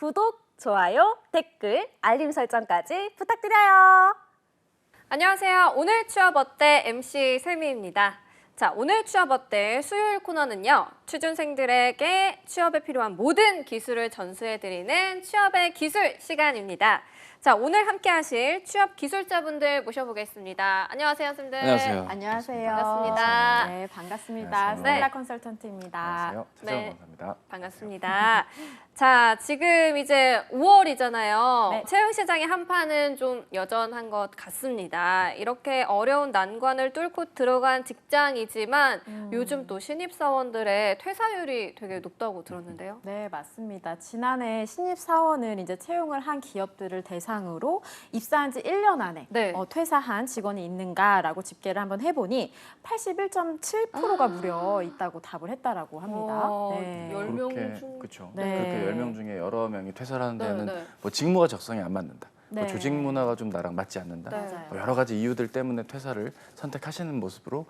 구독, 좋아요, 댓글, 알림 설정까지 부탁드려요. 안녕하세요. 오늘 취업 어때? MC 슬미입니다. 자, 오늘 취업 어때? 수요일 코너는요. 취준생들에게 취업에 필요한 모든 기술을 전수해드리는 취업의 기술 시간입니다. 자, 오늘 함께 하실 취업 기술자분들 모셔보겠습니다. 안녕하세요, 선생님들. 안녕하세요. 안녕하세요. 반갑습니다. 네, 반갑습니다. 안녕하세요. 스텔라 네. 컨설턴트입니다. 안녕하세요. 최재원 네. 강사입니다. 반갑습니다. 자, 지금 이제 5월이잖아요. 네. 채용 시장의 한파는 좀 여전한 것 같습니다. 이렇게 어려운 난관을 뚫고 들어간 직장이지만 요즘 또 신입사원들의 퇴사율이 되게 높다고 들었는데요. 네, 맞습니다. 지난해 신입사원을 이제 채용을 한 기업들을 대상으로 입사한 지 1년 안에 네. 퇴사한 직원이 있는가라고 집계를 한번 해보니 81.7%가 무려 있다고 답을 했다라고 합니다. 네. 10명 중. 그렇죠. 네. 그렇게 10명 중에 여러 명이 퇴사를 하는 네, 데는 네. 뭐 직무가 적성이 안 맞는다. 네. 뭐 조직 문화가 좀 나랑 맞지 않는다. 네. 맞아요. 뭐 여러 가지 이유들 때문에 퇴사를 선택하시는 모습으로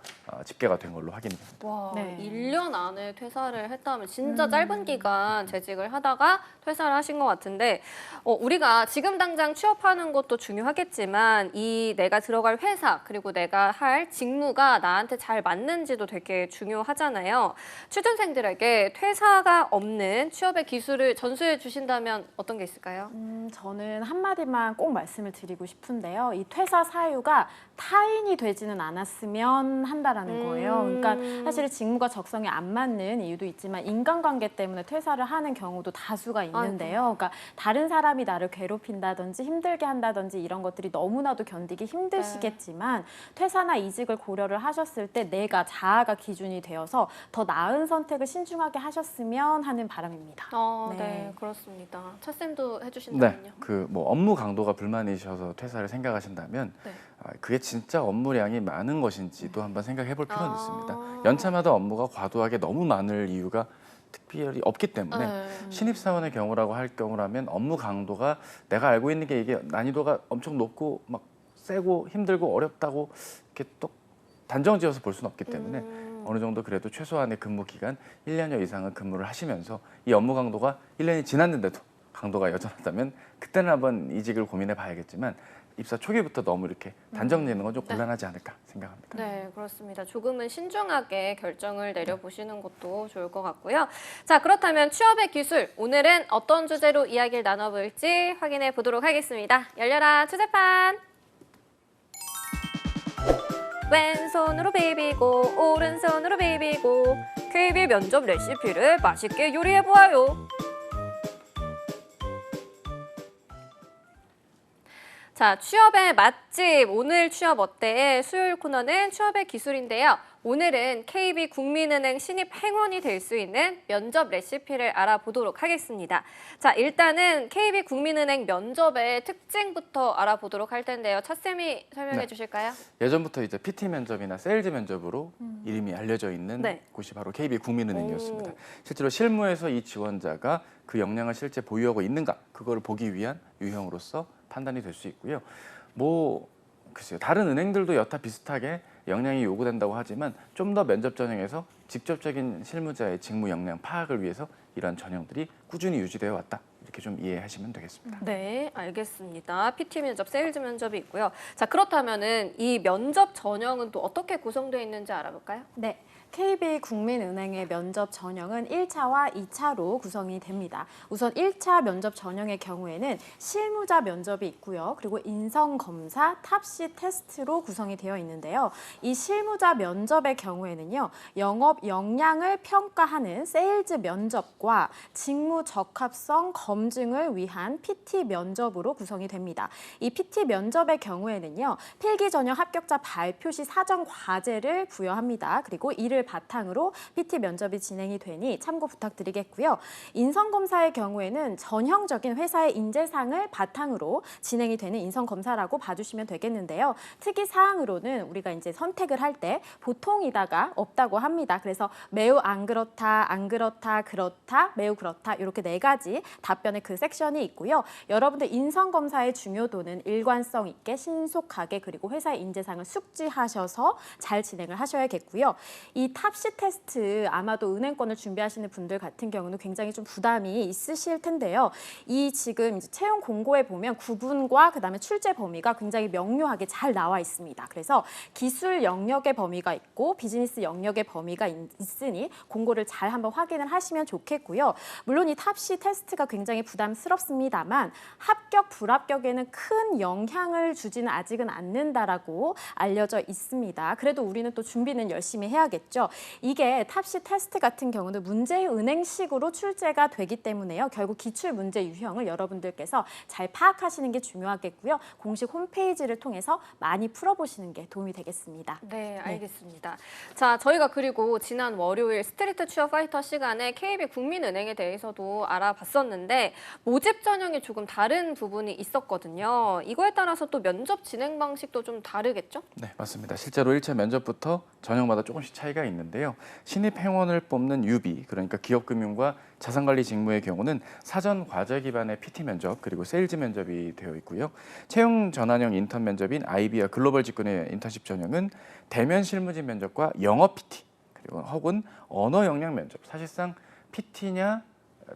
집계가 된 걸로 확인이 됩니다. 와, 네. 1년 안에 퇴사를 했다면 진짜 짧은 기간 재직을 하다가 퇴사를 하신 것 같은데 우리가 지금 당장 취업하는 것도 중요하겠지만 이 내가 들어갈 회사 그리고 내가 할 직무가 나한테 잘 맞는지도 되게 중요하잖아요. 취준생들에게 퇴사가 없는 취업의 기술을 전수해 주신다면 어떤 게 있을까요? 저는 한마디만 꼭 말씀을 드리고 싶은데요. 이 퇴사 사유가 타인이 되지는 않았으면 한다라는 거예요. 그러니까 사실 직무가 적성에 안 맞는 이유도 있지만 인간관계 때문에 퇴사를 하는 경우도 다수가 있는데요. 그러니까 다른 사람이 나를 괴롭힌다든지 힘들게 한다든지 이런 것들이 너무나도 견디기 힘드시겠지만 퇴사나 이직을 고려를 하셨을 때 내가 자아가 기준이 되어서 더 나은 선택을 신중하게 하셨으면 하는 바람입니다. 네, 그렇습니다. 차쌤도 네, 해주신다면요? 그 뭐 업무 강도가 불만이셔서 퇴사를 생각하신다면 네. 그게 진짜 업무량이 많은 것인지도 한번 생각해 볼 필요는 아. 있습니다. 연차마다 업무가 과도하게 너무 많을 이유가 특별히 없기 때문에 네. 신입사원의 경우라고 할 경우라면 업무 강도가 내가 알고 있는 게 이게 난이도가 엄청 높고 막 세고 힘들고 어렵다고 이렇게 또 단정지어서 볼 수는 없기 때문에 어느 정도 그래도 최소한의 근무 기간 1년여 이상은 근무를 하시면서 이 업무 강도가 1년이 지났는데도 강도가 여전하다면 그때는 한번 이직을 고민해 봐야겠지만 입사 초기부터 너무 이렇게 단정 지는 건 좀 곤란하지 않을까 생각합니다. 네, 그렇습니다. 조금은 신중하게 결정을 내려보시는 것도 좋을 것 같고요. 자, 그렇다면 취업의 기술, 오늘은 어떤 주제로 이야기를 나눠볼지 확인해 보도록 하겠습니다. 열려라 주제판! 왼손으로 비비고 오른손으로 비비고 KB 면접 레시피를 맛있게 요리해보아요. 자, 취업의 맛집, 오늘 취업 어때의 수요일 코너는 취업의 기술인데요. 오늘은 KB 국민은행 신입 행원이 될 수 있는 면접 레시피를 알아보도록 하겠습니다. 자, 일단은 KB 국민은행 면접의 특징부터 알아보도록 할 텐데요. 차쌤이 설명해 네. 주실까요? 예전부터 이제 PT 면접이나 세일즈 면접으로 이름이 알려져 있는 네. 곳이 바로 KB 국민은행이었습니다. 오. 실제로 실무에서 이 지원자가 그 역량을 실제 보유하고 있는가 그거를 보기 위한 유형으로서 판단이 될 수 있고요. 뭐 글쎄요, 다른 은행들도 여타 비슷하게 역량이 요구된다고 하지만 좀 더 면접 전형에서 직접적인 실무자의 직무 역량 파악을 위해서 이러한 전형들이 꾸준히 유지되어 왔다. 이렇게 좀 이해하시면 되겠습니다. 네, 알겠습니다. PT 면접, 세일즈 면접이 있고요. 자, 그렇다면은 이 면접 전형은 또 어떻게 구성되어 있는지 알아볼까요? 네. KB 국민은행의 면접 전형은 1차와 2차로 구성이 됩니다. 우선 1차 면접 전형의 경우에는 실무자 면접이 있고요. 그리고 인성검사, 탑시 테스트로 구성이 되어 있는데요. 이 실무자 면접의 경우에는요. 영업 역량을 평가하는 세일즈 면접과 직무 적합성 검증을 위한 PT 면접으로 구성이 됩니다. 이 PT 면접의 경우에는요. 필기 전형 합격자 발표 시 사전 과제를 부여합니다. 그리고 이를 바탕으로 PT 면접이 진행이 되니 참고 부탁드리겠고요. 인성검사의 경우에는 전형적인 회사의 인재상을 바탕으로 진행이 되는 인성검사라고 봐주시면 되겠는데요. 특이사항으로는 우리가 이제 선택을 할 때 보통이다가 없다고 합니다. 그래서 매우 안 그렇다, 안 그렇다, 그렇다, 매우 그렇다 이렇게 4가지 답변의 그 섹션이 있고요. 여러분들 인성검사의 중요도는 일관성 있게 신속하게 그리고 회사의 인재상을 숙지하셔서 잘 진행을 하셔야겠고요. 이 이 탑시 테스트 아마도 은행권을 준비하시는 분들 같은 경우는 굉장히 좀 부담이 있으실 텐데요. 이 지금 이제 채용 공고에 보면 구분과 그다음에 출제 범위가 굉장히 명료하게 잘 나와 있습니다. 그래서 기술 영역의 범위가 있고 비즈니스 영역의 범위가 있으니 공고를 잘 한번 확인을 하시면 좋겠고요. 물론 이 탑시 테스트가 굉장히 부담스럽습니다만 합격 불합격에는 큰 영향을 주지는 아직은 않는다라고 알려져 있습니다. 그래도 우리는 또 준비는 열심히 해야겠죠. 이게 탑시 테스트 같은 경우는 문제 은행식으로 출제가 되기 때문에요. 결국 기출 문제 유형을 여러분들께서 잘 파악하시는 게 중요하겠고요. 공식 홈페이지를 통해서 많이 풀어보시는 게 도움이 되겠습니다. 네, 알겠습니다. 자, 저희가 그리고 지난 월요일 스트리트 취업 파이터 시간에 KB국민은행에 대해서도 알아봤었는데 모집 전형이 조금 다른 부분이 있었거든요. 이거에 따라서 또 면접 진행 방식도 좀 다르겠죠? 네, 맞습니다. 실제로 1차 면접부터 전형마다 조금씩 차이가 있는데요. 신입 행원을 뽑는 UB, 그러니까 기업금융과 자산관리 직무의 경우는 사전 과제 기반의 PT 면접 그리고 세일즈 면접이 되어 있고요. 채용 전환형 인턴 면접인 IB와 글로벌 직군의 인턴십 전형은 대면 실무진 면접과 영어 PT 그리고 혹은 언어 역량 면접. 사실상 PT냐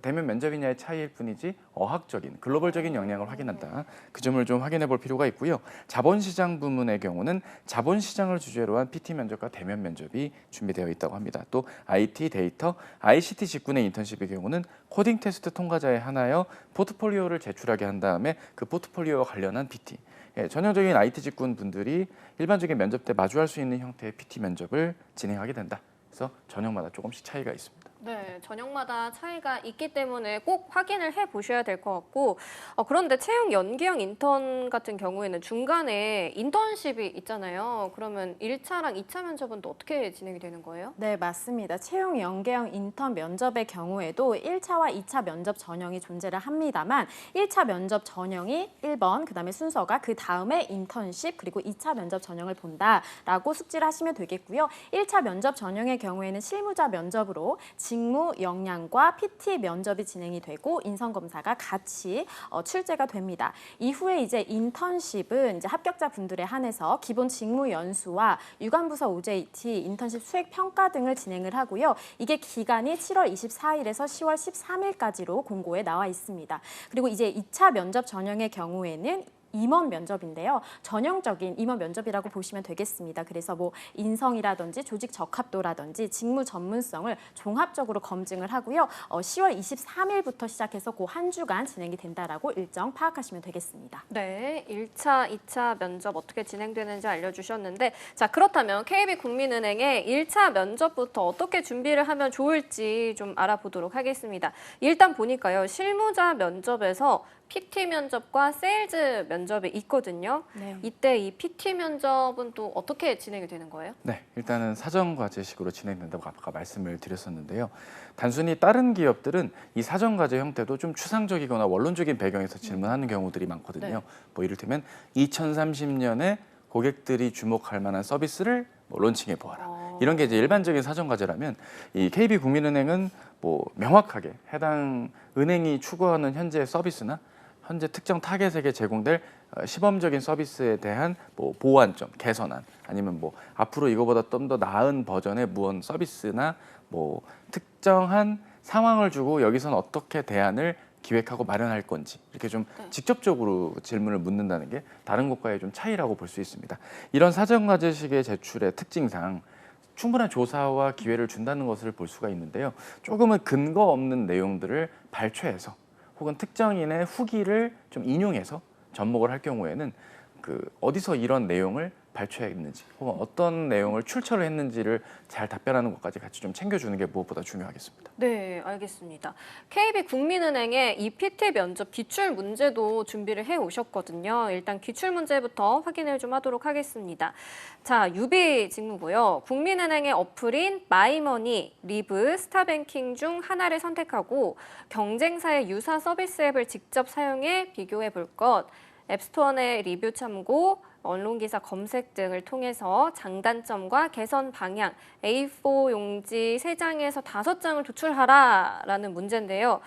대면 면접이냐의 차이일 뿐이지 어학적인 글로벌적인 역량을 확인한다. 그 점을 좀 확인해 볼 필요가 있고요. 자본시장 부문의 경우는 자본시장을 주제로 한 PT 면접과 대면 면접이 준비되어 있다고 합니다. 또 IT, 데이터, ICT 직군의 인턴십의 경우는 코딩 테스트 통과자에 한하여 포트폴리오를 제출하게 한 다음에 그 포트폴리오와 관련한 PT. 전형적인 IT 직군 분들이 일반적인 면접 때 마주할 수 있는 형태의 PT 면접을 진행하게 된다. 그래서 전형마다 조금씩 차이가 있습니다. 네, 전형마다 차이가 있기 때문에 꼭 확인을 해보셔야 될 것 같고 그런데 채용 연계형 인턴 같은 경우에는 중간에 인턴십이 있잖아요. 그러면 1차랑 2차 면접은 또 어떻게 진행이 되는 거예요? 네, 맞습니다. 채용 연계형 인턴 면접의 경우에도 1차와 2차 면접 전형이 존재를 합니다만 1차 면접 전형이 1번, 그다음에 순서가 그 다음에 인턴십 그리고 2차 면접 전형을 본다라고 숙지를 하시면 되겠고요. 1차 면접 전형의 경우에는 실무자 면접으로 직무 역량과 PT 면접이 진행이 되고 인성 검사가 같이 출제가 됩니다. 이후에 이제 인턴십은 이제 합격자 분들에 한해서 기본 직무 연수와 유관부서 OJT, 인턴십 수행 평가 등을 진행을 하고요. 이게 기간이 7월 24일에서 10월 13일까지로 공고에 나와 있습니다. 그리고 이제 2차 면접 전형의 경우에는 임원 면접인데요. 전형적인 임원 면접이라고 보시면 되겠습니다. 그래서 뭐 인성이라든지 조직 적합도라든지 직무 전문성을 종합적으로 검증을 하고요. 10월 23일부터 시작해서 그 한 주간 진행이 된다라고 일정 파악하시면 되겠습니다. 네, 1차, 2차 면접 어떻게 진행되는지 알려주셨는데 자, 그렇다면 KB국민은행의 1차 면접부터 어떻게 준비를 하면 좋을지 좀 알아보도록 하겠습니다. 일단 보니까요. 실무자 면접에서 PT 면접과 세일즈 면접이 있거든요. 네. 이때 이 PT 면접은 또 어떻게 진행이 되는 거예요? 네, 일단은 사전 과제식으로 진행된다고 아까 말씀을 드렸었는데요. 단순히 다른 기업들은 이 사전 과제 형태도 좀 추상적이거나 원론적인 배경에서 질문하는 경우들이 많거든요. 네. 뭐 이를테면 2030년에 고객들이 주목할 만한 서비스를 뭐 론칭해 보아라. 이런 게 이제 일반적인 사전 과제라면 이 KB국민은행은 뭐 명확하게 해당 은행이 추구하는 현재 서비스나 현재 특정 타겟에게 제공될 시범적인 서비스에 대한 뭐 보완점, 개선안 아니면 뭐 앞으로 이거보다 좀 더 나은 버전의 무언 서비스나 뭐 특정한 상황을 주고 여기서는 어떻게 대안을 기획하고 마련할 건지 이렇게 좀 직접적으로 질문을 묻는다는 게 다른 곳과의 좀 차이라고 볼 수 있습니다. 이런 사전 과제식의 제출의 특징상 충분한 조사와 기회를 준다는 것을 볼 수가 있는데요. 조금은 근거 없는 내용들을 발췌해서 혹은 특정인의 후기를 좀 인용해서 접목을 할 경우에는 그 어디서 이런 내용을 발췌했는지 혹은 어떤 내용을 출처를 했는지를 잘 답변하는 것까지 같이 좀 챙겨주는 게 무엇보다 중요하겠습니다. 네, 알겠습니다. KB국민은행의 이 PT 면접 기출 문제도 준비를 해 오셨거든요. 일단 기출 문제부터 확인을 좀 하도록 하겠습니다. 자, 유비 직무고요. 국민은행의 어플인 마이머니, 리브, 스타뱅킹 중 하나를 선택하고 경쟁사의 유사 서비스 앱을 직접 사용해 비교해 볼 것, 앱스토어 내 리뷰 참고, 언론기사 검색 등을 통해서 장단점과 개선 방향, A4 용지 3장에서 5장을 도출하라라는 문제인데요.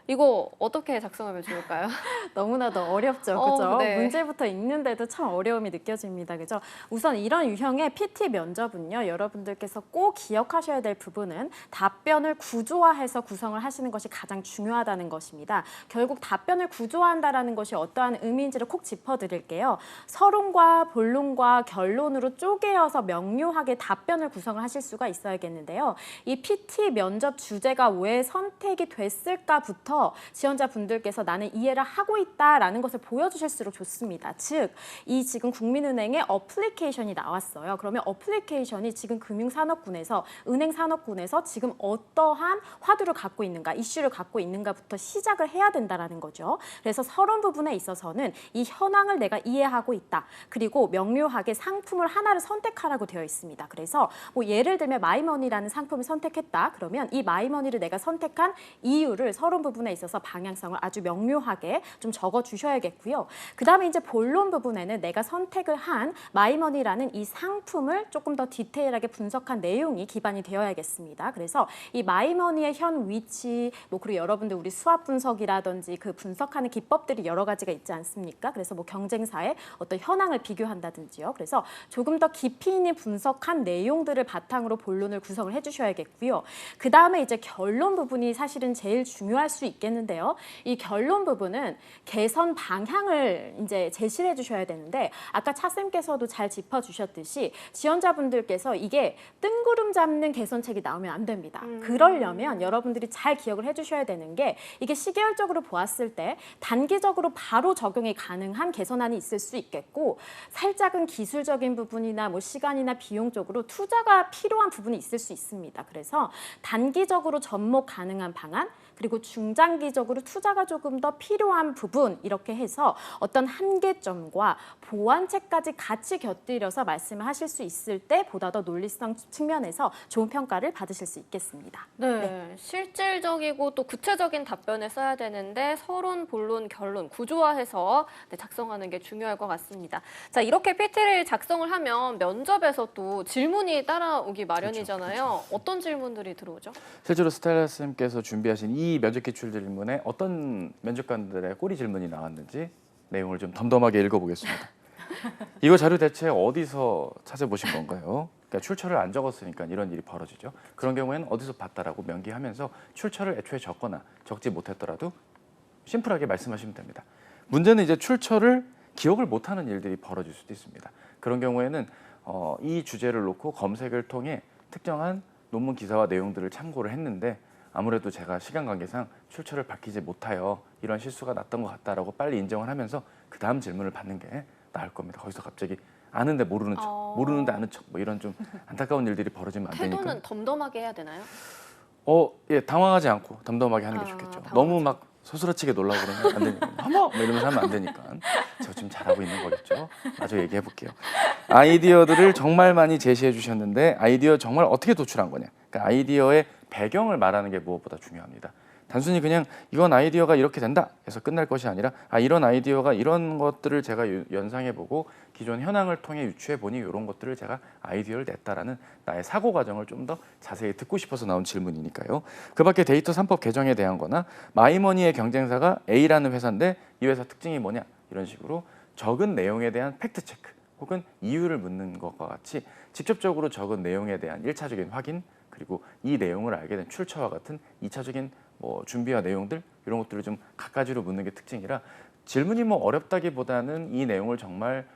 이거 어떻게 작성하면 좋을까요? 너무나도 어렵죠. 어, 그죠? 네. 문제부터 읽는데도 참 어려움이 느껴집니다. 그죠? 우선 이런 유형의 PT 면접은요. 여러분들께서 꼭 기억하셔야 될 부분은 답변을 구조화해서 구성을 하시는 것이 가장 중요하다는 것입니다. 결국 답변을 구조화한다라는 것이 어떠한 의미인지를 꼭 짚어드릴게요. 서론과 본론과 결론으로 쪼개어서 명료하게 답변을 구성을 하실 수가 있어야겠는데요. 이 PT 면접 주제가 왜 선택이 됐을까부터 지원자분들께서 나는 이해를 하고 있다라는 것을 보여주실수록 좋습니다. 즉, 이 지금 국민은행의 어플리케이션이 나왔어요. 그러면 어플리케이션이 지금 금융산업군에서, 은행산업군에서 지금 어떠한 화두를 갖고 있는가, 이슈를 갖고 있는가부터 시작을 해야 된다라는 거죠. 그래서 서론 부분에 있어서는 이 현황을 내가 이해하고 있다. 그리고 명료하게 상품을 하나를 선택하라고 되어 있습니다. 그래서 뭐 예를 들면 마이머니라는 상품을 선택했다. 그러면 이 마이머니를 내가 선택한 이유를 서론 부분에 있어서 방향성을 아주 명료하게 좀 적어 주셔야겠고요. 그다음에 이제 본론 부분에는 내가 선택을 한 마이머니라는 이 상품을 조금 더 디테일하게 분석한 내용이 기반이 되어야겠습니다. 그래서 이 마이머니의 현 위치, 뭐 그리고 여러분들 우리 수합 분석이라든지 그 분석하는 기법들이 여러 가지가 있지 않습니까? 그래서 뭐 경쟁사의 어떤 현황을 비교한다든지요. 그래서 조금 더 깊이 있는 분석한 내용들을 바탕으로 본론을 구성을 해주셔야겠고요. 그 다음에 이제 결론 부분이 사실은 제일 중요할 수 있겠는데요. 이 결론 부분은 개선 방향을 이제 제시를 해주셔야 되는데 아까 차쌤께서도 잘 짚어주셨듯이 지원자분들께서 이게 뜬구름 잡는 개선책이 나오면 안 됩니다. 그러려면 여러분들이 잘 기억을 해주셔야 되는 게 이게 시계열적으로 보았을 때 단기적으로 바로 적용이 가능한 개선안이 있을 수 있겠고 살짝은 기술적인 부분이나 뭐 시간이나 비용 쪽으로 투자가 필요한 부분이 있을 수 있습니다. 그래서 단기적으로 접목 가능한 방안 그리고 중장기적으로 투자가 조금 더 필요한 부분 이렇게 해서 어떤 한계점과 보완책까지 같이 곁들여서 말씀을 하실 수 있을 때 보다 더 논리성 측면에서 좋은 평가를 받으실 수 있겠습니다. 네, 실질적이고 또 구체적인 답변을 써야 되는데 서론, 본론, 결론 구조화해서 작성하는 게 중요할 것 같습니다. 자, 이렇게 PT를 작성을 하면 면접에서 또 질문이 따라오기 마련이잖아요. 어떤 질문들이 들어오죠? 실제로 스텔라 쌤께서 준비하신 이 면접 기출 질문에 어떤 면접관들의 꼬리 질문이 나왔는지 내용을 좀 덤덤하게 읽어보겠습니다. 이거 자료 대체 어디서 찾아보신 건가요? 그러니까 출처를 안 적었으니까 이런 일이 벌어지죠. 그런 경우에는 어디서 봤다라고 명기하면서 출처를 애초에 적거나 적지 못했더라도 심플하게 말씀하시면 됩니다. 문제는 이제 출처를 기억을 못하는 일들이 벌어질 수도 있습니다. 그런 경우에는 이 주제를 놓고 검색을 통해 특정한 논문 기사와 내용들을 참고를 했는데 아무래도 제가 시간 관계상 출처를 밝히지 못하여 이런 실수가 났던 것 같다라고 빨리 인정을 하면서 그 다음 질문을 받는 게 나을 겁니다. 거기서 갑자기 아는데 모르는 척, 모르는데 아는 척, 뭐 이런 좀 안타까운 일들이 벌어지면 안 되니까. 태도는 덤덤하게 해야 되나요? 예, 당황하지 않고 덤덤하게 하는 게 좋겠죠. 당황하지 너무 막 소스라치게 놀라고 그러면 안 되니까. 어머! 뭐 이러면서 하면 안 되니까. 제가 지금 잘하고 있는 거겠죠. 마저 얘기해 볼게요. 아이디어들을 정말 많이 제시해 주셨는데 아이디어 정말 어떻게 도출한 거냐. 그러니까 아이디어의 배경을 말하는 게 무엇보다 중요합니다. 단순히 그냥 이건 아이디어가 이렇게 된다 해서 끝날 것이 아니라 이런 아이디어가 이런 것들을 제가 연상해보고 기존 현황을 통해 유추해보니 이런 것들을 제가 아이디어를 냈다라는 나의 사고 과정을 좀 더 자세히 듣고 싶어서 나온 질문이니까요. 그 밖에 데이터 3법 개정에 대한 거나 마이머니의 경쟁사가 A라는 회사인데 이 회사 특징이 뭐냐 이런 식으로 적은 내용에 대한 팩트체크 혹은 이유를 묻는 것과 같이 직접적으로 적은 내용에 대한 1차적인 확인 그리고 이 내용을 알게 된 출처와 같은 2차적인 뭐 준비와 내용들 이런 것들을 좀 갖가지로 묻는 게 특징이라 질문이 뭐 어렵다기보다는 이 내용을 정말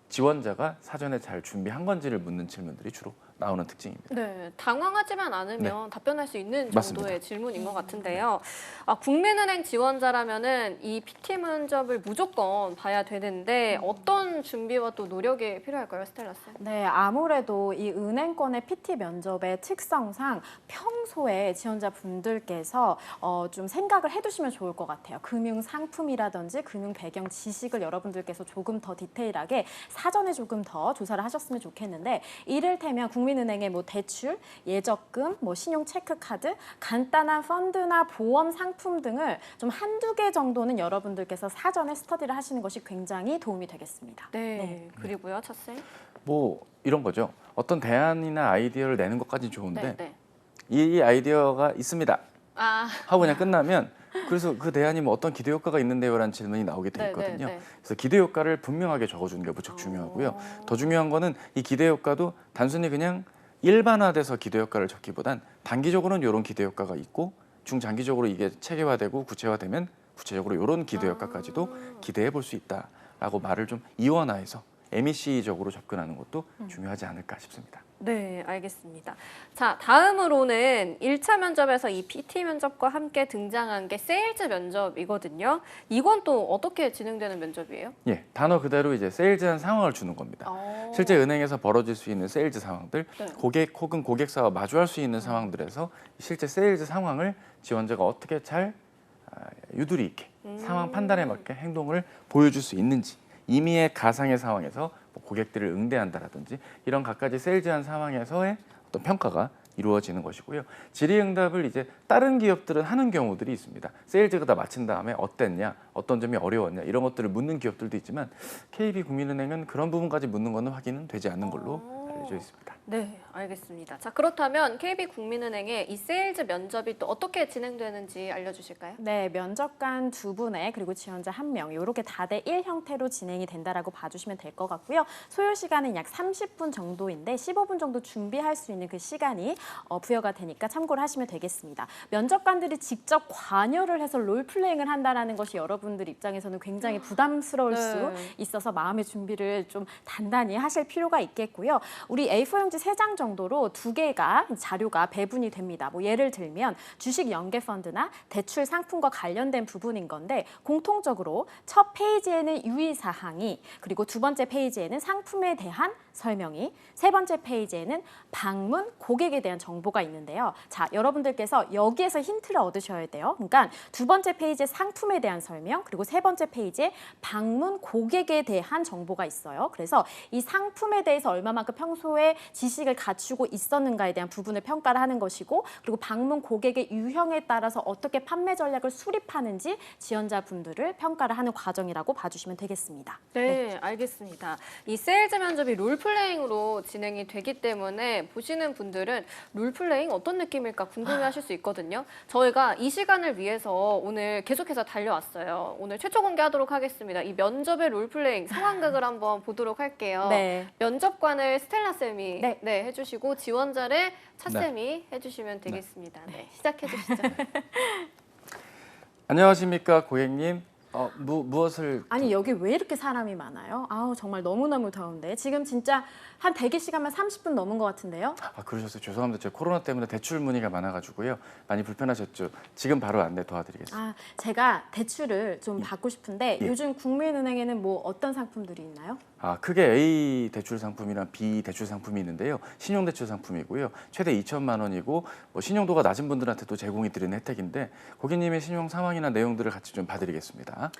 지원자가 사전에 잘 준비한 건지를 묻는 질문들이 주로 나오는 특징입니다. 네, 당황하지만 않으면 답변할 수 있는 정도의 맞습니다. 질문인 것 같은데요. 국민은행 지원자라면은 이 PT 면접을 무조건 봐야 되는데 어떤 준비와 또 노력이 필요할까요, 스텔라 쌤? 네, 아무래도 이 은행권의 PT 면접의 특성상 평소에 지원자분들께서 좀 생각을 해두시면 좋을 것 같아요. 금융 상품이라든지 금융 배경 지식을 여러분들께서 조금 더 디테일하게 사전에 조금 더 조사를 하셨으면 좋겠는데 이를테면 국민은행의 뭐 대출, 예적금, 뭐 신용 체크카드, 간단한 펀드나 보험 상품 등을 좀 한두 개 정도는 여러분들께서 사전에 스터디를 하시는 것이 굉장히 도움이 되겠습니다. 네, 그리고요, 차 쌤. 뭐 이런 거죠. 어떤 대안이나 아이디어를 내는 것까지는 좋은데 네. 이 아이디어가 있습니다. 하고 그냥 끝나면 그래서 그 대안이 뭐 어떤 기대 효과가 있는데요라는 질문이 나오게 돼 있거든요. 네. 그래서 기대 효과를 분명하게 적어주는 게 무척 중요하고요. 더 중요한 거는 이 기대 효과도 단순히 그냥 일반화돼서 기대 효과를 적기보단 단기적으로는 이런 기대 효과가 있고 중장기적으로 이게 체계화되고 구체화되면 구체적으로 이런 기대 효과까지도 기대해 볼 수 있다라고 말을 좀 이원화해서 MEC적으로 접근하는 것도 중요하지 않을까 싶습니다. 네, 알겠습니다. 자, 다음으로는 1차 면접에서 이 PT 면접과 함께 등장한 게 세일즈 면접이거든요. 이건 또 어떻게 진행되는 면접이에요? 예, 단어 그대로 이제 세일즈한 상황을 주는 겁니다. 실제 은행에서 벌어질 수 있는 세일즈 상황들, 네. 고객 혹은 고객사와 마주할 수 있는 상황들에서 실제 세일즈 상황을 지원자가 어떻게 잘 유두리 있게 상황 판단에 맞게 행동을 보여줄 수 있는지, 이미의 가상의 상황에서 뭐 고객들을 응대한다라든지 이런 갖가지 세일즈한 상황에서의 어떤 평가가 이루어지는 것이고요. 질의응답을 이제 다른 기업들은 하는 경우들이 있습니다. 세일즈가 다 마친 다음에 어땠냐, 어떤 점이 어려웠냐 이런 것들을 묻는 기업들도 있지만 KB국민은행은 그런 부분까지 묻는 것은 확인은 되지 않는 걸로 알려져 있습니다. 네, 알겠습니다. 자, 그렇다면 KB국민은행의 이 세일즈 면접이 또 어떻게 진행되는지 알려주실까요? 네, 면접관 2분에 그리고 지원자 1명 이렇게 다대 1 형태로 진행이 된다라고 봐주시면 될 것 같고요. 소요 시간은 약 30분 정도인데 15분 정도 준비할 수 있는 그 시간이 부여가 되니까 참고를 하시면 되겠습니다. 면접관들이 직접 관여를 해서 롤플레잉을 한다는 것이 여러분들 입장에서는 굉장히 부담스러울 수 있어서 마음의 준비를 좀 단단히 하실 필요가 있겠고요. 우리 A4 용지 3장 정도로 2개가 자료가 배분이 됩니다. 뭐 예를 들면 주식 연계 펀드나 대출 상품과 관련된 부분인 건데 공통적으로 첫 페이지에는 유의사항이 그리고 두 번째 페이지에는 상품에 대한 설명이 세 번째 페이지에는 방문 고객에 대한 정보가 있는데요. 자, 여러분들께서 여기에서 힌트를 얻으셔야 돼요. 그러니까 두 번째 페이지에 상품에 대한 설명 그리고 세 번째 페이지에 방문 고객에 대한 정보가 있어요. 그래서 이 상품에 대해서 얼마만큼 평소에 지식을 갖추고 있었는가에 대한 부분을 평가를 하는 것이고 그리고 방문 고객의 유형에 따라서 어떻게 판매 전략을 수립하는지 지원자분들을 평가를 하는 과정이라고 봐주시면 되겠습니다. 네, 알겠습니다. 이 세일즈 면접이 롤플레잉으로 진행이 되기 때문에 보시는 분들은 롤플레잉 어떤 느낌일까 궁금해하실 수 있거든요. 저희가 이 시간을 위해서 오늘 계속해서 달려왔어요. 오늘 최초 공개하도록 하겠습니다. 이 면접의 롤플레잉 상황극을 한번 보도록 할게요. 네. 면접관을 스텔라 쌤이 네. 해주시고 지원자를 차 쌤이 해주시면 되겠습니다. 네, 시작해 주시죠. 안녕하십니까 고객님. 무엇을 아니 여기 왜 이렇게 사람이 많아요? 아우 정말 너무너무 더운데 지금 진짜 한 대기 시간만 30분 넘은 것 같은데요? 그러셨어요. 죄송합니다. 제가 코로나 때문에 대출 문의가 많아가지고요. 많이 불편하셨죠. 지금 바로 안내 도와드리겠습니다. 제가 대출을 좀 받고 싶은데 예. 요즘 국민은행에는 뭐 어떤 상품들이 있나요? 크게 A 대출 상품이랑 B 대출 상품이 있는데요. 신용 대출 상품이고요. 최대 2천만 원이고 뭐 신용도가 낮은 분들한테도 제공이 드리는 혜택인데 고객님의 신용 상황이나 내용들을 같이 좀 봐드리겠습니다.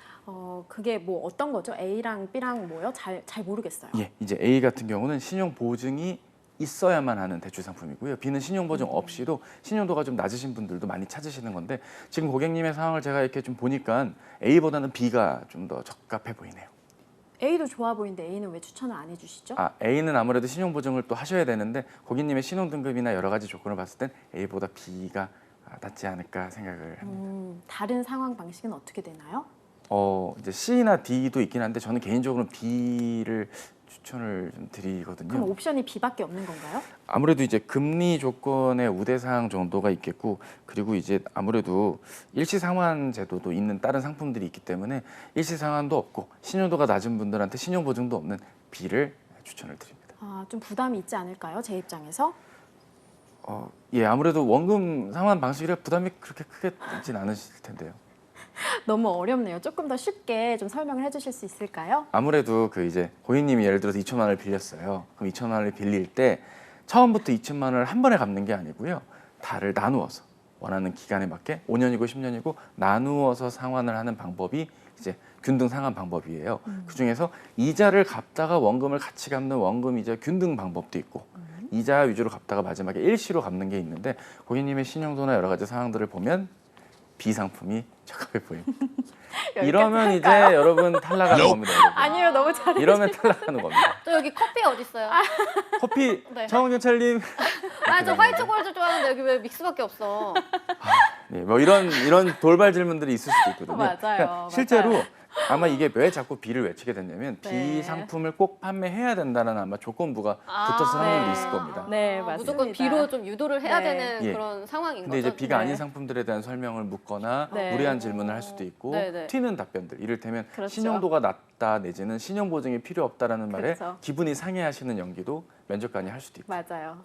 그게 뭐 어떤 거죠? A랑 B랑 뭐요? 잘 모르겠어요. 예, 이제 A 같은 경우는 신용 보증이 있어야만 하는 대출 상품이고요. B는 신용 보증 없이도 신용도가 좀 낮으신 분들도 많이 찾으시는 건데 지금 고객님의 상황을 제가 이렇게 좀 보니까 A보다는 B가 좀 더 적합해 보이네요. A도 좋아 보이는데 A는 왜 추천을 안 해주시죠? A는 아무래도 신용 보증을 또 하셔야 되는데 고객님의 신용 등급이나 여러 가지 조건을 봤을 땐 A보다 B가 낫지 않을까 생각을 합니다. 다른 상황 방식은 어떻게 되나요? 이제 C나 D도 있긴 한데 저는 개인적으로 B를 추천을 좀 드리거든요. 그럼 옵션이 B밖에 없는 건가요? 아무래도 이제 금리 조건의 우대사항 정도가 있겠고 그리고 이제 아무래도 일시상환 제도도 있는 다른 상품들이 있기 때문에 일시상환도 없고 신용도가 낮은 분들한테 신용 보증도 없는 B를 추천을 드립니다. 좀 부담이 있지 않을까요? 제 입장에서? 예, 아무래도 원금 상환 방식이라 부담이 그렇게 크게 있진 않으실 텐데요. 너무 어렵네요. 조금 더 쉽게 좀 설명을 해주실 수 있을까요? 아무래도 그 이제 고객님이 예를 들어서 2천만 원을 빌렸어요. 그럼 2천만 원을 빌릴 때 처음부터 2천만 원을 한 번에 갚는 게 아니고요. 다를 나누어서 원하는 기간에 맞게 5년이고 10년이고 나누어서 상환을 하는 방법이 이제 균등 상환 방법이에요. 그중에서 이자를 갚다가 원금을 같이 갚는 원금 이자 균등 방법도 있고 이자 위주로 갚다가 마지막에 일시로 갚는 게 있는데 고객님의 신용도나 여러 가지 사항들을 보면 B 상품이 적합해 보입니다. 이러면 이제 여러분 탈락하는 겁니다. 여러분. 아니요, 너무 잘해주세요. 이러면 탈락하는 겁니다. 또 여기 커피 어디 있어요? 커피 네. 정경찰님. 저 화이트 골드 좋아하는데 여기 왜 믹스밖에 없어? 네, 뭐 이런 돌발 질문들이 있을 수도 있거든요. 맞아요. 그러니까 실제로 맞아요. 아마 이게 왜 자꾸 B를 외치게 됐냐면 네. B 상품을 꼭 판매해야 된다는 아마 조건부가 붙어서 사람들도 네. 있을 겁니다. 네, 맞습니다. 무조건 B로 좀 유도를 해야 네. 되는 예. 그런 상황인 근데 거죠. 이제 B가 네. 아닌 상품들에 대한 설명을 묻거나 네. 무리한 질문을 할 수도 있고 네, 네. 튀는 답변들, 이를테면 그렇죠. 신용도가 낮다 내지는 신용 보증이 필요 없다라는 말에 그렇죠. 기분이 상해하시는 연기도 면접관이 할 수도 있고. 맞아요.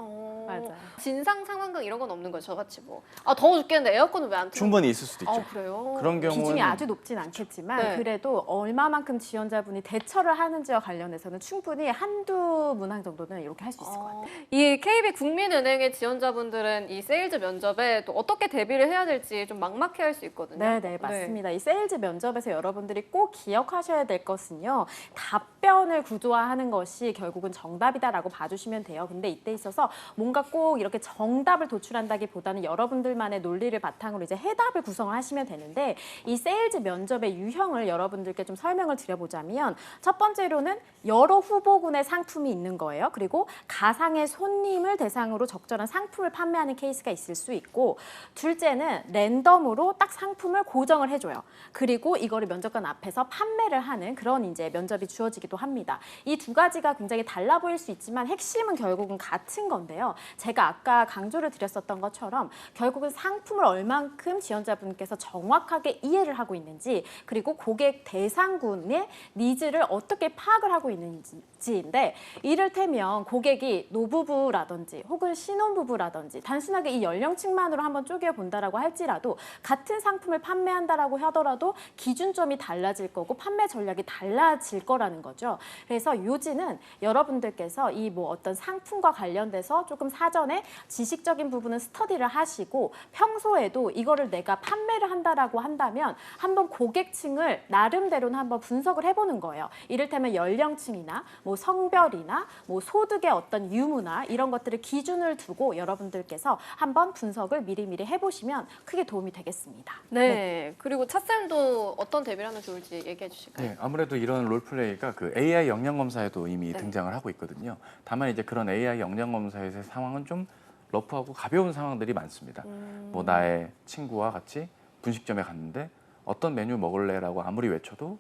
맞아요. 진상 상황극 이런 건 없는 거죠, 저같이 뭐. 아 더워 죽겠는데 에어컨을 왜 안 틀어? 충분히 있을 수도 있죠. 아 그래요? 그런 경우는 비중이 아주 높진 않겠지만 네. 그래도 얼마만큼 지원자분이 대처를 하는지와 관련해서는 충분히 한두 문항 정도는 이렇게 할 수 있을 것 같아요. 이 KB 국민은행의 지원자분들은 이 세일즈 면접에 또 어떻게 대비를 해야 될지 좀 막막해할 수 있거든요. 네, 맞습니다. 이 세일즈 면접에서 여러분들이 꼭 기억하셔야 될 것은요. 답변을 구조화하는 것이 결국은 정답이다라고 봐주시면 돼요. 근데 이때 있어서 뭔가 꼭 이렇게 정답을 도출한다기보다는 여러분들만의 논리를 바탕으로 이제 해답을 구성을 하시면 되는데 이 세일즈 면접의 유형을 여러분들께 좀 설명을 드려보자면 첫 번째로는 여러 후보군의 상품이 있는 거예요. 그리고 가상의 손님을 대상으로 적절한 상품을 판매하는 케이스가 있을 수 있고 둘째는 랜덤으로 딱 상품을 고정을 해줘요. 그리고 이거를 면접관 앞에서 판매를 하는 그런 이제 면접이 주어지기도 합니다. 이 두 가지가 굉장히 달라 보일 수 있지만 핵심은 결국은 같은 건데요. 제가 아까 강조를 드렸었던 것처럼 결국은 상품을 얼만큼 지원자분께서 정확하게 이해를 하고 있는지 그리고 고객 대상군의 니즈를 어떻게 파악을 하고 있는지인데 이를테면 고객이 노부부라든지 혹은 신혼부부라든지 단순하게 이 연령층만으로 한번 쪼개본다라고 할지라도 같은 상품을 판매한다라고 하더라도 기준점이 달라질 거고 판매 전략이 달라질 거라는 거죠. 그래서 요지는 여러분들께서 이 뭐 어떤 상품과 관련돼서 조금 사전에 지식적인 부분은 스터디를 하시고 평소에도 이거를 내가 판매를 한다라고 한다면 한번 고객층을 나름대로는 한번 분석을 해보는 거예요. 이를테면 연령층이나 뭐 성별이나 뭐 소득의 어떤 유무나 이런 것들을 기준을 두고 여러분들께서 한번 분석을 미리미리 해보시면 크게 도움이 되겠습니다. 네. 그리고 차쌤도 어떤 대비를 하면 좋을지 얘기해 주실까요? 네, 아무래도 이런 롤플레이가 그 AI 역량 검사에도 이미 네. 등장을 하고 있거든요. 다만 이제 그런 AI 역량 검사에서의 상황은 좀 러프하고 가벼운 상황들이 많습니다. 뭐 나의 친구와 같이 분식점에 갔는데 어떤 메뉴 먹을래라고 아무리 외쳐도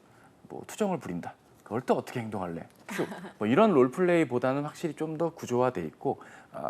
뭐 투정을 부린다. 그럴 때 어떻게 행동할래? 큐. 뭐 이런 롤플레이보다는 확실히 좀 더 구조화돼 있고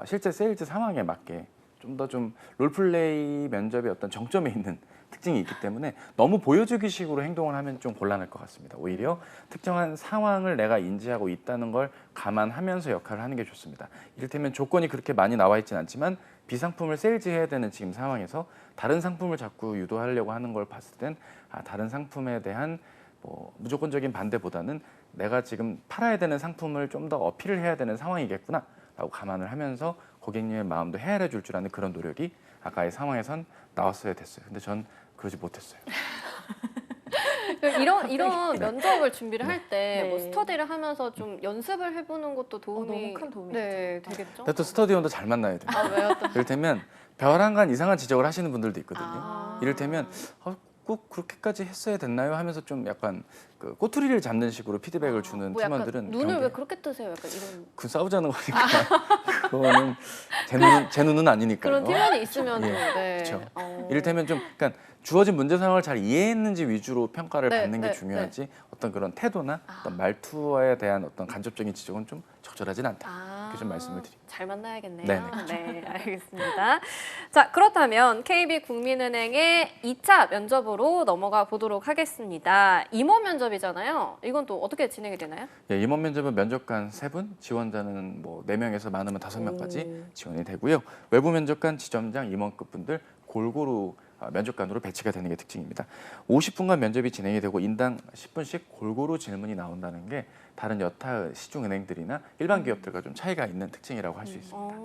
실제 세일즈 상황에 맞게 좀 더 좀 롤플레이 면접의 어떤 정점에 있는 특징이 있기 때문에 너무 보여주기식으로 행동을 하면 좀 곤란할 것 같습니다. 오히려 특정한 상황을 내가 인지하고 있다는 걸 감안하면서 역할을 하는 게 좋습니다. 이를테면 조건이 그렇게 많이 나와 있진 않지만 비상품을 세일즈해야 되는 지금 상황에서 다른 상품을 자꾸 유도하려고 하는 걸 봤을 땐 다른 상품에 대한 뭐 무조건적인 반대보다는 내가 지금 팔아야 되는 상품을 좀 더 어필을 해야 되는 상황이겠구나 라고 감안을 하면서 고객님의 마음도 헤아려 줄 줄 아는 그런 노력이 아까의 상황에선 나왔어야 됐어요. 근데 전 그러지 못했어요. 이런 면접을 준비를 할 때 뭐 네. 스터디를 하면서 좀 연습을 해보는 것도 도움이 너무 큰 도움이 네, 되겠죠? 근데 또 스터디원도 잘 만나야 돼요. 아 왜요 또? 이를테면 벼랑간 이상한 지적을 하시는 분들도 있거든요. 아. 이를테면 꼭 그렇게까지 했어야 됐나요? 하면서 좀 약간 그 꼬투리를 잡는 식으로 피드백을 주는 뭐 약간 팀원들은 눈을 경계- 왜 그렇게 뜨세요? 약간 이런 그 싸우자는 거니까 그거는 제 눈은 아니니까요. 그런 팀원이 있으면 예, 네. 그렇죠. 이를테면 좀 그러니까 주어진 문제 상황을 잘 이해했는지 위주로 평가를 네, 받는 게 네, 중요하지 어떤 그런 태도나 어떤 말투에 대한 어떤 간접적인 지적은 좀 적절하진 않다. 이렇게 좀 말씀을 드립니다. 잘 만나야겠네요. 네네. 네, 알겠습니다. 자, 그렇다면 KB국민은행의 2차 면접으로 넘어가 보도록 하겠습니다. 임원 면접이잖아요. 이건 또 어떻게 진행이 되나요? 예, 임원 면접은 면접관 3분, 지원자는 뭐 4명에서 많으면 5명까지 지원이 되고요. 외부 면접관, 지점장, 임원급 분들 골고루 면접관으로 배치가 되는 게 특징입니다. 50분간 면접이 진행이 되고 인당 10분씩 골고루 질문이 나온다는 게 다른 여타 시중은행들이나 일반 기업들과 좀 차이가 있는 특징이라고 할 수 있습니다.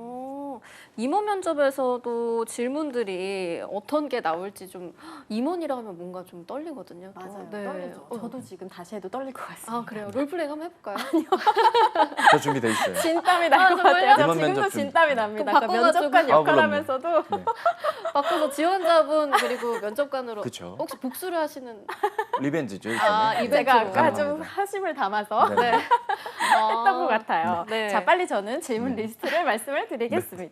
임원 면접에서도 질문들이 어떤 게 나올지 좀 임원이라 하면 뭔가 좀 떨리거든요. 또. 맞아요. 네. 떨리죠. 저도 지금 다시 해도 떨릴 것 같습니다. 아 그래요? 롤플레이 한번 해볼까요? 저 준비돼 있어요. 진땀이 날 것 정말요? 같아요. 저 임원 지금도 면접 좀- 진땀이 납니다. 그럼 아까 바꿔가지고- 면접관 그럼요. 역할하면서도 네, 바꿔서 지원자분 그리고 면접관으로 그쵸. 혹시 복수를 하시는 리벤지죠. 아, 일단은. 이벤트로. 제가 아까 가능합니다. 좀 하심을 담아서 네. 했던 것 같아요. 네. 자, 빨리 저는 질문 리스트를 말씀을 드리겠습니다.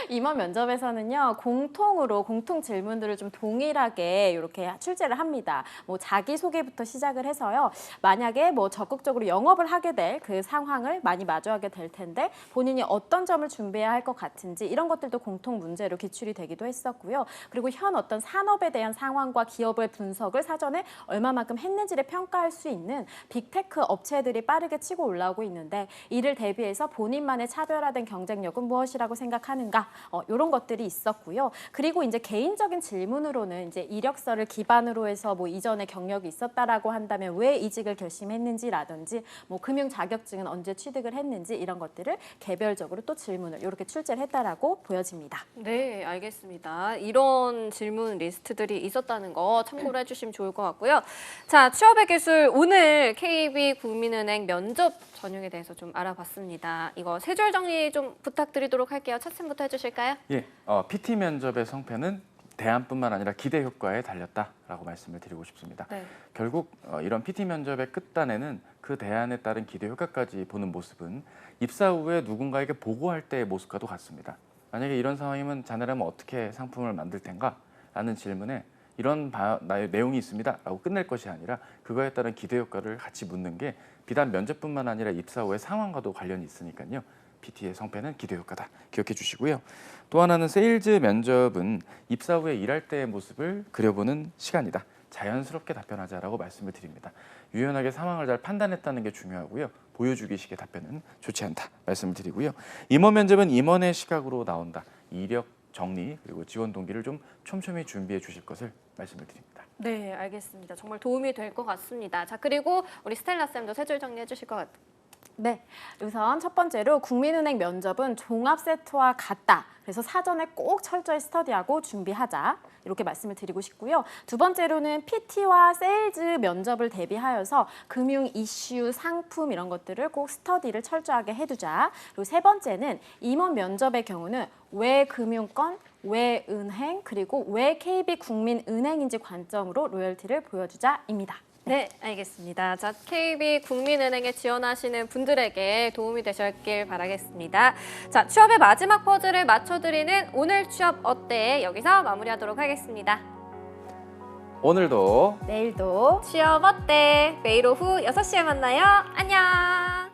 임원 면접에서는요, 공통 질문들을 좀 동일하게 이렇게 출제를 합니다. 뭐 자기소개부터 시작을 해서요. 만약에 뭐 적극적으로 영업을 하게 될 그 상황을 많이 마주하게 될 텐데 본인이 어떤 점을 준비해야 할 것 같은지 이런 것들도 공통 문제로 기출이 되기도 했었고요. 그리고 현 어떤 산업에 대한 상황과 기업의 분석을 사전에 얼마만큼 했는지를 평가할 수 있는 빅테크 업체들이 빠르게 치고 올라오고 있는데 이를 대비해서 본인만의 차별화된 경쟁력은 무엇이라고 생각하는가? 이런 것들이 있었고요. 그리고 이제 개인적인 질문으로는 이제 이력서를 기반으로 해서 뭐 이전에 경력이 있었다라고 한다면 왜 이직을 결심했는지라든지 뭐 금융 자격증은 언제 취득을 했는지 이런 것들을 개별적으로 또 질문을 이렇게 출제를 했다라고 보여집니다. 네, 알겠습니다. 이런 질문 리스트들이 있었다는 거 참고를 해주시면 좋을 것 같고요. 자, 취업의 기술 오늘 KB국민은행 면접 전형에 대해서 좀 알아봤습니다. 이거 세 줄 정리 좀 부탁드리도록 할게요. 차츰부터 해주실까요? 예, PT 면접의 성패는 대안뿐만 아니라 기대 효과에 달렸다라고 말씀을 드리고 싶습니다. 네. 결국 이런 PT 면접의 끝단에는 그 대안에 따른 기대 효과까지 보는 모습은 입사 후에 누군가에게 보고할 때의 모습과도 같습니다. 만약에 이런 상황이면 자네라면 어떻게 상품을 만들 텐가? 라는 질문에 이런 내용이 있습니다 라고 끝낼 것이 아니라 그거에 따른 기대 효과를 같이 묻는 게 비단 면접뿐만 아니라 입사 후의 상황과도 관련이 있으니까요. PT의 성패는 기대 효과다. 기억해 주시고요. 또 하나는 세일즈 면접은 입사 후에 일할 때의 모습을 그려보는 시간이다. 자연스럽게 답변하자라고 말씀을 드립니다. 유연하게 상황을 잘 판단했다는 게 중요하고요. 보여주기식의 답변은 좋지 않다. 말씀을 드리고요. 임원 면접은 임원의 시각으로 나온다. 이력 정리 그리고 지원 동기를 좀 촘촘히 준비해 주실 것을 말씀을 드립니다. 네, 알겠습니다. 정말 도움이 될 것 같습니다. 자, 그리고 우리 스텔라 쌤도 세 줄 정리해 주실 것 같아요. 네, 우선 첫 번째로 국민은행 면접은 종합 세트와 같다. 그래서 사전에 꼭 철저히 스터디하고 준비하자. 이렇게 말씀을 드리고 싶고요. 두 번째로는 PT와 세일즈 면접을 대비하여서 금융 이슈, 상품 이런 것들을 꼭 스터디를 철저하게 해두자. 그리고 세 번째는 임원 면접의 경우는 왜 금융권, 왜 은행, 그리고 왜 KB국민은행인지 관점으로 로열티를 보여주자입니다. 네, 알겠습니다. 자, KB국민은행에 지원하시는 분들에게 도움이 되셨길 바라겠습니다. 자, 취업의 마지막 퍼즐을 맞춰드리는 오늘 취업 어때? 여기서 마무리하도록 하겠습니다. 오늘도 내일도 취업 어때? 매일 오후 6시에 만나요. 안녕!